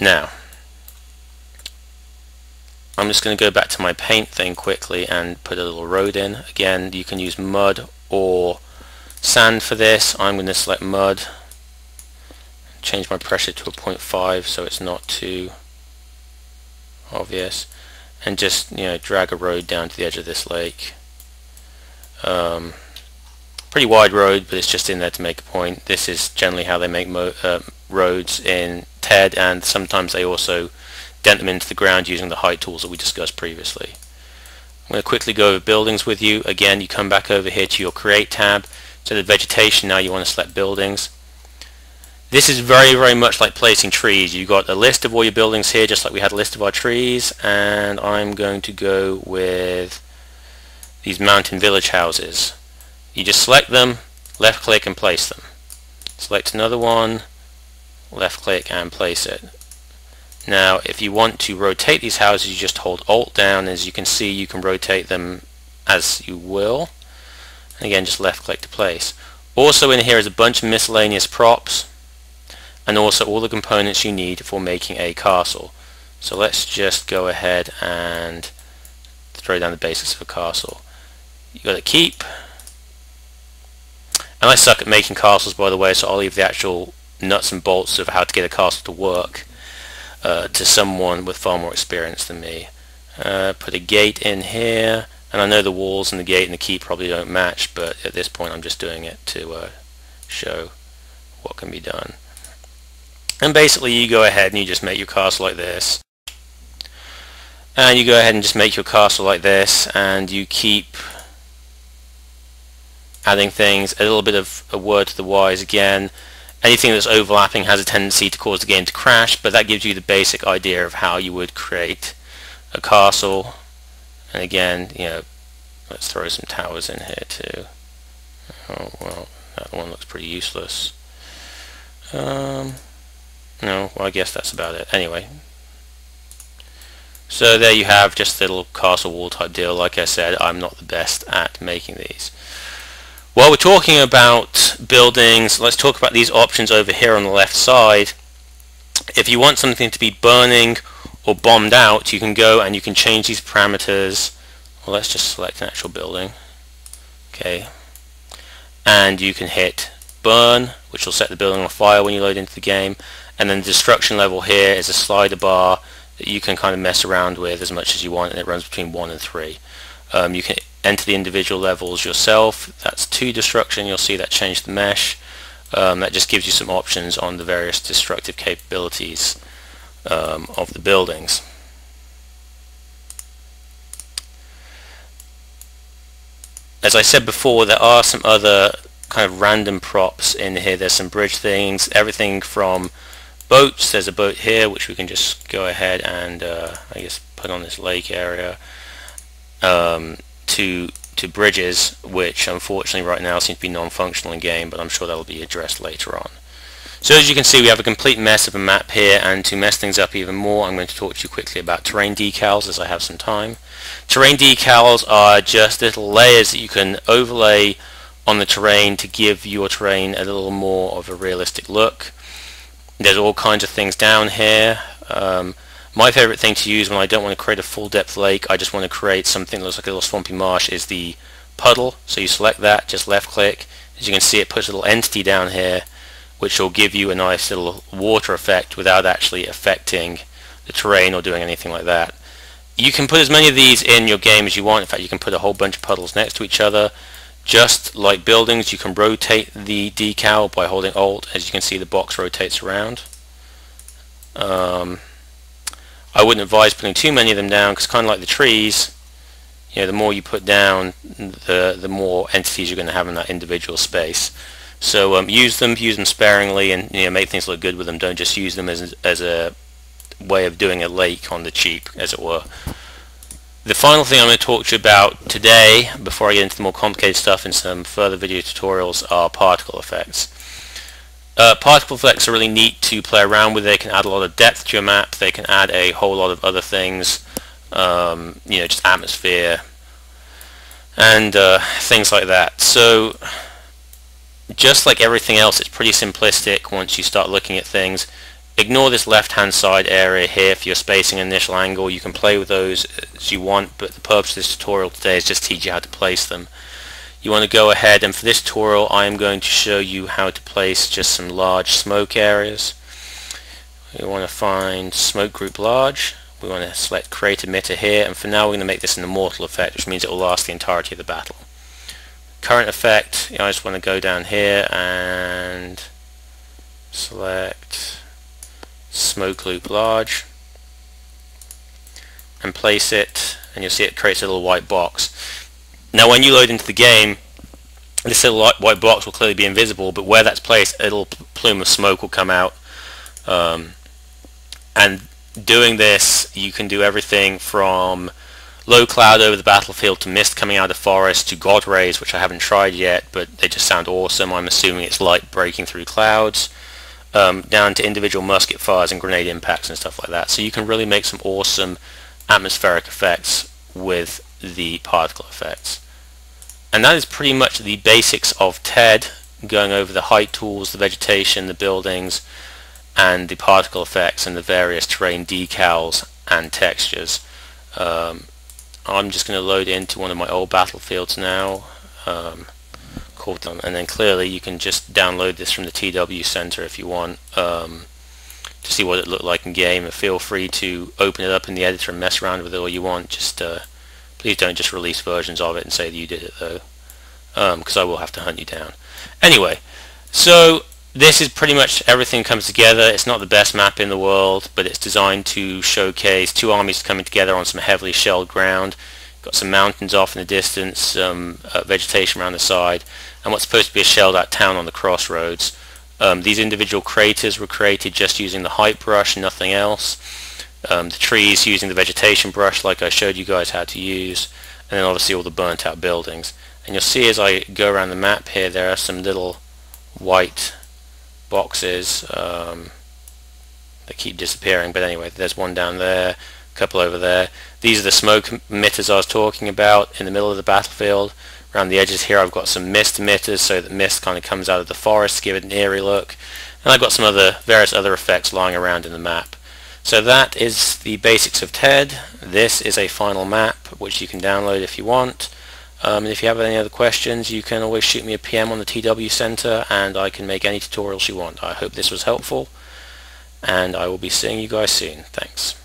Now, I'm just going to go back to my paint thing quickly and put a little road in. Again, you can use mud or sand for this. I'm going to select mud, change my pressure to a 0.5 so it's not too obvious, and just drag a road down to the edge of this lake. Pretty wide road, but it's just in there to make a point. This is generally how they make roads in TED, and sometimes they also dent them into the ground using the height tools that we discussed previously. I'm going to quickly go over buildings with you. Again, you come back over here to your Create tab. So the vegetation, now you want to select buildings. This is very much like placing trees. You've got a list of all your buildings here, just like we had a list of our trees, and I'm going to go with these mountain village houses. You just select them, left click and place them. Select another one, left click and place it. Now if you want to rotate these houses, you just hold Alt down. As you can see, you can rotate them as you will. And again, just left click to place. Also in here is a bunch of miscellaneous props, and also all the components you need for making a castle. So let's just go ahead and throw down the basics of a castle. You got to keep. And I suck at making castles, by the way, so I'll leave the actual nuts and bolts of how to get a castle to work to someone with far more experience than me. Put a gate in here, and I know the walls and the gate and the key probably don't match, but at this point I'm just doing it to show what can be done. And basically you go ahead and you just make your castle like this, and you go ahead and just make your castle like this, and you keep adding things. A little bit of a word to the wise again. Anything that's overlapping has a tendency to cause the game to crash, but that gives you the basic idea of how you would create a castle. And again, let's throw some towers in here too. Oh well, that one looks pretty useless. No, well, I guess that's about it. Anyway, so there you have just a little castle wall type deal. Like I said, I'm not the best at making these. While we're talking about buildings, let's talk about these options over here on the left side. If you want something to be burning or bombed out, you can go and you can change these parameters. Well, let's just select an actual building. Okay. And you can hit burn, which will set the building on fire when you load into the game. And then the destruction level here is a slider bar that you can kind of mess around with as much as you want, and it runs between 1 and 3. You can enter the individual levels yourself. That's 2 destruction. You'll see that changed the mesh. That just gives you some options on the various destructive capabilities of the buildings. As I said before, there are some other kind of random props in here. There's some bridge things, everything from boats. There's a boat here which we can just go ahead and I guess put on this lake area, to bridges, which unfortunately right now seem to be non-functional in game, but I'm sure that'll be addressed later on. So as you can see, we have a complete mess of a map here, and to mess things up even more, I'm going to talk to you quickly about terrain decals as I have some time. Terrain decals are just little layers that you can overlay on the terrain to give your terrain a little more of a realistic look. There's all kinds of things down here. My favorite thing to use when I don't want to create a full depth lake, I just want to create something that looks like a little swampy marsh, is the puddle. So you select that, just left click. As you can see, it puts a little entity down here which will give you a nice little water effect without actually affecting the terrain or doing anything like that. You can put as many of these in your game as you want. In fact, you can put a whole bunch of puddles next to each other. Just like buildings, you can rotate the decal by holding Alt. As you can see, the box rotates around. I wouldn't advise putting too many of them down, because kind of like the trees, the more you put down, the more entities you're going to have in that individual space. So use them sparingly, and make things look good with them. Don't just use them as a way of doing a lake on the cheap, as it were. The final thing I'm going to talk to you about today, before I get into the more complicated stuff in some further video tutorials, are particle effects. Particle effects are really neat to play around with. They can add a lot of depth to your map. They can add a whole lot of other things, just atmosphere and things like that. So just like everything else, it's pretty simplistic once you start looking at things. Ignore this left-hand side area here for your spacing and initial angle. You can play with those as you want, but the purpose of this tutorial today is just to teach you how to place them. You want to go ahead, and for this tutorial I am going to show you how to place just some large smoke areas. We want to find smoke group large. We want to select create emitter here, and for now we're going to make this an immortal effect, which means it will last the entirety of the battle. Current effect, I just want to go down here and select smoke loop large and place it, and you'll see it creates a little white box. Now when you load into the game, this little white box will clearly be invisible, but where that's placed, a little plume of smoke will come out. And doing this, you can do everything from low cloud over the battlefield to mist coming out of the forest to god rays, which I haven't tried yet, but they just sound awesome. I'm assuming it's light breaking through clouds, down to individual musket fires and grenade impacts and stuff like that. So you can really make some awesome atmospheric effects with the particle effects. And that is pretty much the basics of TED, going over the height tools, the vegetation, the buildings, and the particle effects and the various terrain decals and textures. I'm just going to load into one of my old battlefields now, and then clearly you can just download this from the TW Center if you want to see what it looked like in game. And feel free to open it up in the editor and mess around with it all you want. Just please don't just release versions of it and say that you did it though, because I will have to hunt you down. Anyway, so this is pretty much everything comes together. It's not the best map in the world, but it's designed to showcase two armies coming together on some heavily shelled ground. Got some mountains off in the distance, some vegetation around the side, and what's supposed to be a shelled out town on the crossroads. These individual craters were created just using the height brush, nothing else. The trees using the vegetation brush like I showed you guys how to use, and then obviously all the burnt out buildings. And you'll see as I go around the map here, there are some little white boxes that keep disappearing, but anyway, there's one down there, a couple over there. These are the smoke emitters I was talking about in the middle of the battlefield. Around the edges here I've got some mist emitters, so that mist kind of comes out of the forest to give it an eerie look, and I've got some various other effects lying around in the map. So that is the basics of TED. This is a final map which you can download if you want. And if you have any other questions, you can always shoot me a PM on the TW Center, and I can make any tutorials you want. I hope this was helpful, and I will be seeing you guys soon. Thanks.